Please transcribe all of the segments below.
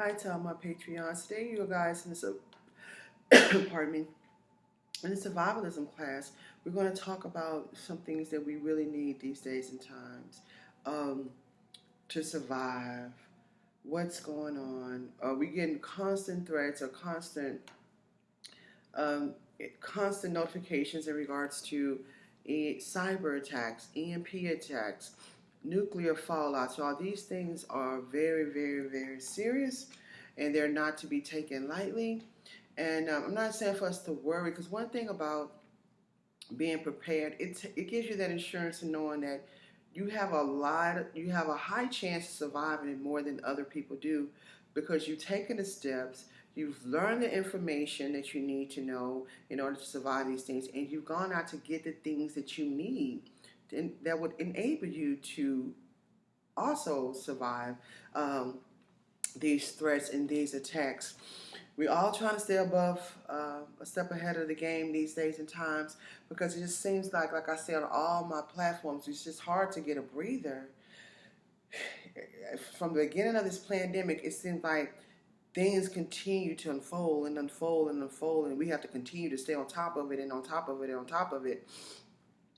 Hi to all my Patreons. Today, you guys, in this, pardon me, in the survivalism class, we're going to talk about some things that we really need these days and times to survive. What's going on? Are we getting constant threats or um, constant notifications in regards to cyber attacks, EMP attacks, nuclear fallout? So all these things are very, very, very serious, and they're not to be taken lightly. And I'm not saying for us to worry, because one thing about being prepared, it gives you that insurance and knowing that you have a high chance of surviving it more than other people do, because you've taken the steps, you've learned the information that you need to know in order to survive these things, and you've gone out to get the things that you need that would enable you to also survive these threats and these attacks. We're all trying to stay above, a step ahead of the game these days and times, because it just seems like I said, on all my platforms, it's just hard to get a breather. From the beginning of this pandemic, it seems like things continue to unfold and unfold and unfold, and we have to continue to stay on top of it and on top of it and on top of it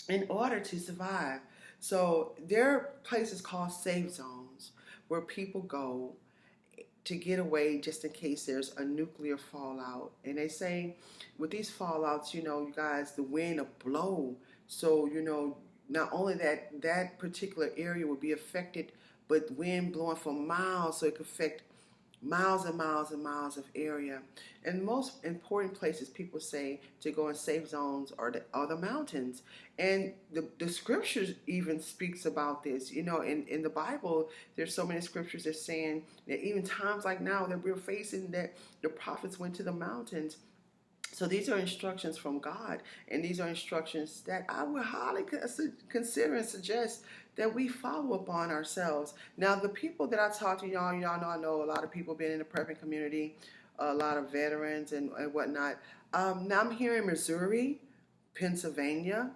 in order to survive. So there are places called safe zones where people go to get away just in case there's a nuclear fallout. And they say with these fallouts, you guys, the wind will blow. So, not only that particular area will be affected, but wind blowing for miles, so it could affect miles and miles and miles of area. And the most important places people say to go in safe zones are the mountains. And the scriptures even speaks about this. In the Bible, there's so many scriptures that saying that even times like now that we're facing, that the prophets went to the mountains. So these are instructions from God, and these are instructions that I would highly consider and suggest that we follow upon ourselves. Now, the people that I talk to, y'all know I know a lot of people been in the prepping community, a lot of veterans and whatnot. Now I'm here in Missouri, Pennsylvania.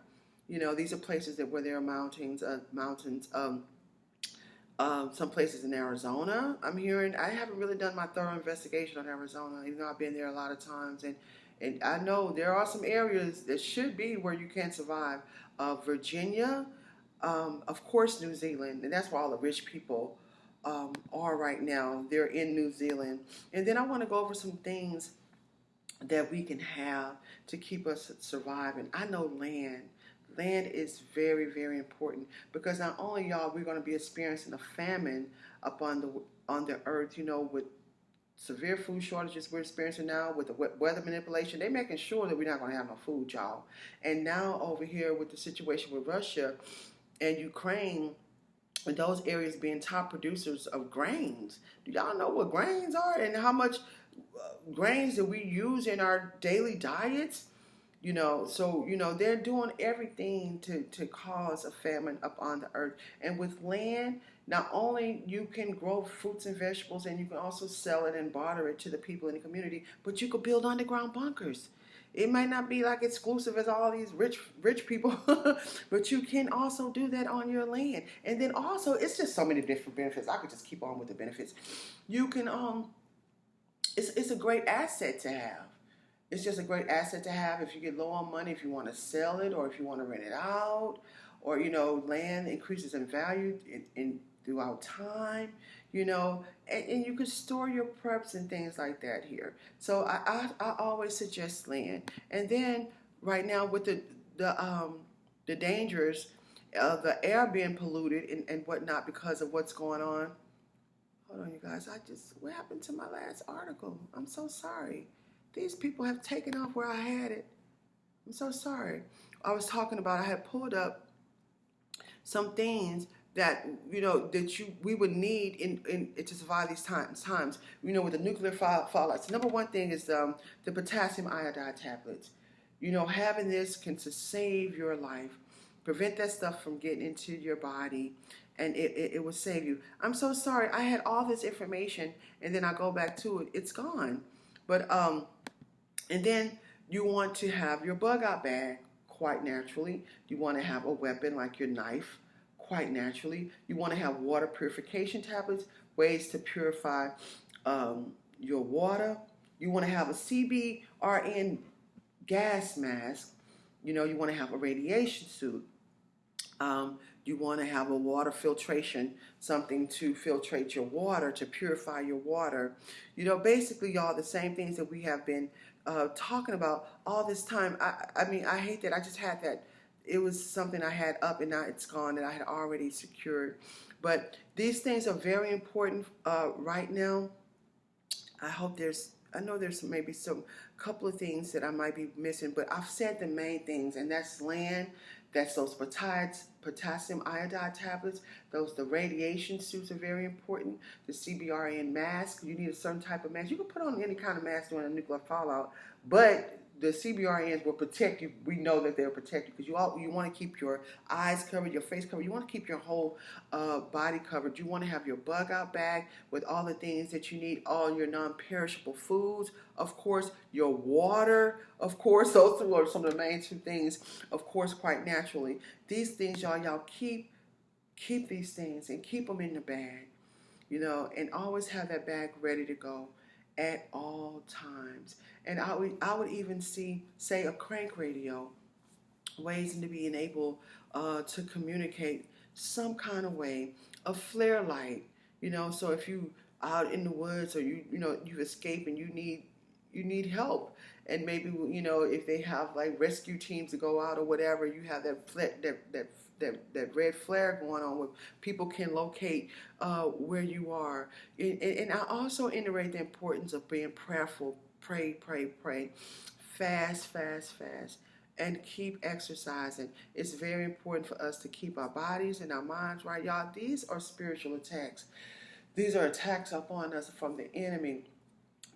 These are places where there are mountains. Some places in Arizona. I haven't really done my thorough investigation on Arizona, even though I've been there a lot of times. And I know there are some areas that should be where you can survive. Virginia, of course, New Zealand, and that's where all the rich people are right now. They're in New Zealand. And then I want to go over some things that we can have to keep us surviving. I know land. Land is very, very important, because not only, y'all, we're going to be experiencing a famine on the earth, with severe food shortages we're experiencing now, with the weather manipulation. They're making sure that we're not going to have no food, y'all. And now over here with the situation with Russia and Ukraine, and those areas being top producers of grains. Do y'all know what grains are and how much grains that we use in our daily diets? They're doing everything to cause a famine up on the earth. And with land, not only you can grow fruits and vegetables, and you can also sell it and barter it to the people in the community, but you could build underground bunkers. It might not be like exclusive as all these rich people, but you can also do that on your land. And then also, it's just so many different benefits. I could just keep on with the benefits. You can it's a great asset to have. It's just a great asset to have if you get low on money, if you want to sell it, or if you want to rent it out, or land increases in value throughout time, and you can store your preps and things like that here. So I always suggest land. And then right now with the dangers of the air being polluted and whatnot because of what's going on. Hold on, you guys. What happened to my last article? I'm so sorry. These people have taken off where I had it. I'm so sorry. I was talking about, I had pulled up some things that we would need in to survive these times. With the nuclear fallouts. Number one thing is the potassium iodide tablets. Having this can save your life, prevent that stuff from getting into your body, and it will save you. I'm so sorry. I had all this information, and then I go back to it. It's gone. But and then you want to have your bug out bag, quite naturally. You want to have a weapon like your knife, quite naturally. You want to have water purification tablets, ways to purify your water. You want to have a CBRN gas mask. You know, you want to have a radiation suit. You want to have a water filtration, something to filtrate your water, to purify your water. You know, basically, y'all, the same things that we have been talking about all this time. I mean, I hate that I just had that. It was something I had up and now it's gone that I had already secured. But these things are very important right now. I know there's maybe some couple of things that I might be missing, but I've said the main things, and that's land, that's those potassium iodide tablets, the radiation suits are very important, the CBRN mask, you need a certain type of mask. You can put on any kind of mask during a nuclear fallout, but the CBRNs will protect you. We know that they'll protect you because you want to keep your eyes covered, your face covered. You want to keep your whole body covered. You want to have your bug out bag with all the things that you need, all your non-perishable foods, of course, your water, of course. Those two are some of the main two things, of course, quite naturally. These things, y'all keep these things and keep them in the bag, you know, and always have that bag ready to go at all times. And I would even say a crank radio, ways into being able to communicate some kind of way, a flare light, you know, so if you out in the woods or you escape and you need help, and maybe, you know, if they have like rescue teams to go out or whatever, you have that red flare going on where people can locate where you are. And I also iterate the importance of being prayerful. Pray. Fast. And keep exercising. It's very important for us to keep our bodies and our minds right, y'all. These are spiritual attacks. These are attacks upon us from the enemy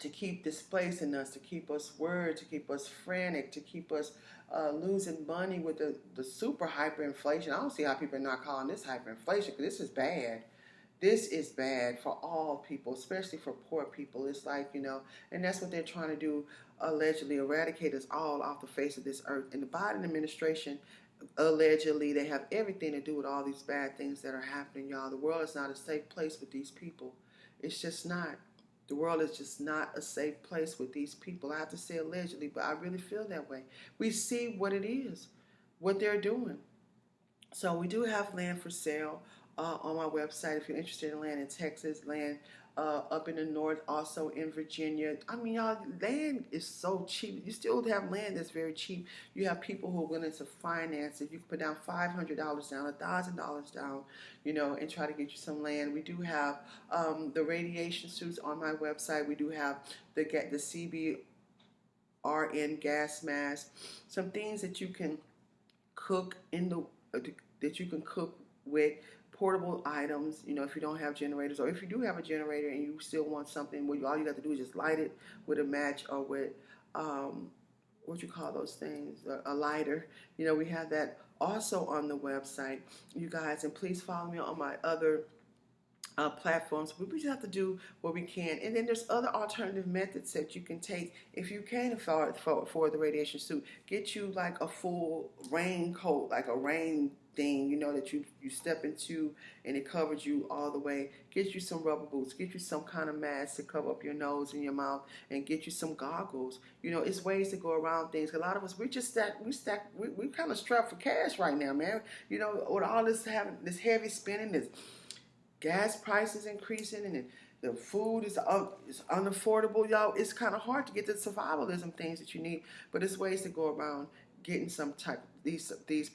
to keep displacing us, to keep us worried, to keep us frantic, to keep us losing money with the super hyperinflation. I don't see how people are not calling this hyperinflation, because this is bad. This is bad for all people, especially for poor people. It's like, you know, and that's what they're trying to do, allegedly eradicate us all off the face of this earth. And the Biden administration, allegedly, they have everything to do with all these bad things that are happening, y'all. The world is not a safe place with these people. It's just not. The world is just not a safe place with these people. I have to say allegedly, but I really feel that way. We see what it is, what they're doing. So we do have land for sale on my website if you're interested in land in Texas, land up in the north, also in Virginia. I mean, y'all, land is so cheap. You still have land that's very cheap. You have people who are willing to finance it. You can put down $500 down, $1,000 down, you know, and try to get you some land. We do have the radiation suits on my website. We do have the CBRN gas mask. Some things that you can cook with, portable items, you know, if you don't have generators, or if you do have a generator and you still want something where all you got to do is just light it with a match or with what you call those things, a lighter. You know, we have that also on the website, you guys, and please follow me on my other platforms. We just have to do what we can, and then there's other alternative methods that you can take if you can't afford for the radiation suit. Get you like a full raincoat, like a rain thing, you know, that you step into and it covers you all the way. Get you some rubber boots, get you some kind of mask to cover up your nose and your mouth, and get you some goggles. You know, it's ways to go around things. A lot of us, we kind of strapped for cash right now, man. You know, with all this heavy spending, this gas prices increasing, and the food is unaffordable, y'all. It's kind of hard to get the survivalism things that you need, but it's ways to go around getting some type of these things.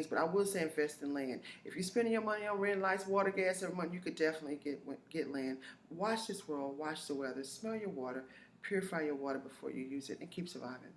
But I will say invest in land. If you're spending your money on rent, lights, water, gas every month, you could definitely get land. Watch this world, watch the weather, smell your water, purify your water before you use it, and keep surviving.